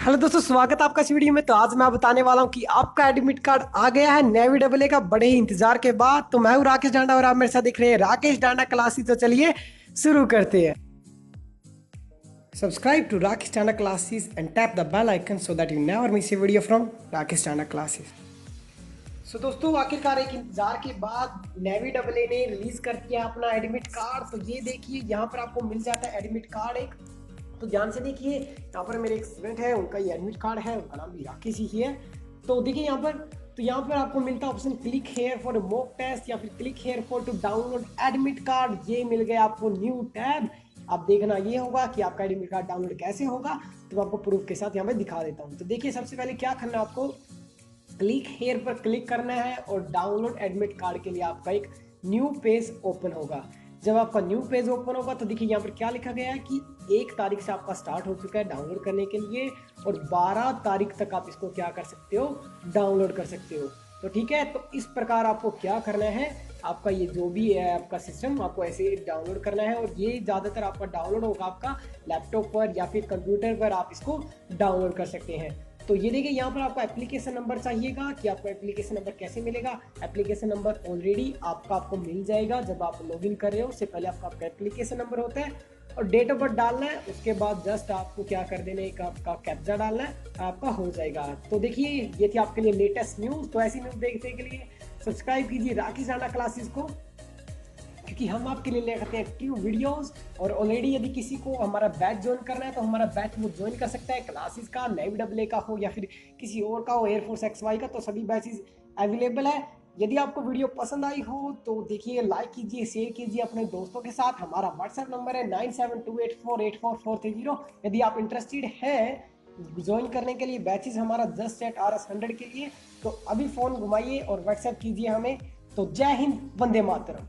Hello दोस्तों, स्वागत है आपका इस वीडियो में। तो आज मैं बताने वाला हूं कि आपका एडमिट कार्ड आ गया है नेवी डबल ए का बड़े ही इंतजार के बाद। तो मैं हूं राकेश डांडा और आप मेरे साथ दिख रहे हैं राकेश डांडा क्लासेस। तो चलिए शुरू करते हैं। Subscribe to Rakesh Danda classes and tap the bell icon so that you never miss a video from Rakesh Danda classes. So दोस्तों, आखिरकार एक इंतजार के बाद नेवी डबल ए ने रिलीज कर दिया अपना एडमिट कार्ड। तो ये देखिए, यहाँ पर आपको मिल जाता है एडमिट कार्ड एक। तो ध्यान से देखिए, यहाँ पर मेरे एक स्टूडेंट है, उनका ये एडमिट कार्ड है, उनका नाम भी राकेश ही है। तो देखिए यहाँ पर, तो यहाँ पर आपको मिलता है option click here for mock test या फिर click here for to download admit card. ये मिल गया आपको न्यू टैब। आप देखना ये होगा कि आपका एडमिट कार्ड डाउनलोड कैसे होगा। तो मैं आपको प्रूफ के साथ यहाँ पे दिखा देता हूँ। तो देखिए, सबसे पहले क्या करना है, आपको क्लिक हेयर पर क्लिक करना है और डाउनलोड एडमिट कार्ड के लिए आपका एक न्यू पेज ओपन होगा। जब आपका न्यू पेज ओपन होगा तो देखिए यहाँ पर क्या लिखा गया है कि 1 तारीख से आपका स्टार्ट हो चुका है डाउनलोड करने के लिए, और 12 तारीख तक आप इसको क्या कर सकते हो, डाउनलोड कर सकते हो। तो ठीक है, तो इस प्रकार आपको क्या करना है, आपका ये जो भी है आपका सिस्टम, आपको ऐसे डाउनलोड करना है। और ये ज़्यादातर आपका डाउनलोड होगा आपका लैपटॉप पर या फिर कंप्यूटर पर, आप इसको डाउनलोड कर सकते हैं। तो ये देखिए, यहाँ पर आपका एप्लीकेशन नंबर चाहिएगा। कि आपको एप्लीकेशन नंबर कैसे मिलेगा, एप्लीकेशन नंबर ऑलरेडी आपको मिल जाएगा जब आप लॉगिन कर रहे हो। उससे पहले आपका एप्लीकेशन नंबर होता है और डेट ऑफ बर्थ डालना है। उसके बाद जस्ट आपको क्या कर देना है, एक आपका कैप्चा डालना है, आपका हो जाएगा। तो देखिए, ये थी आपके लिए लेटेस्ट न्यूज़। तो ऐसी न्यूज़ देखने के लिए सब्सक्राइब कीजिए राकेश डांडा क्लासेस को, क्योंकि हम आपके लिए लेकर आते हैं एक्टिव वीडियोस। और ऑलरेडी यदि किसी को हमारा बैच ज्वाइन करना है तो हमारा बैच वो ज्वाइन कर सकता है, क्लासेस का, नेवी डबल ए का हो या फिर किसी और का हो, एयरफोर्स XY का। तो सभी बैचेस अवेलेबल है। यदि आपको वीडियो पसंद आई हो तो देखिए, लाइक कीजिए, शेयर कीजिए अपने दोस्तों के साथ। हमारा व्हाट्सएप नंबर है 9728484430। यदि आप इंटरेस्टेड हैं ज्वाइन करने के लिए बैचेस हमारा जस्ट एट RS100 के लिए, तो अभी फ़ोन घुमाइए और व्हाट्सएप कीजिए हमें। तो जय हिंद, वंदे मातरम।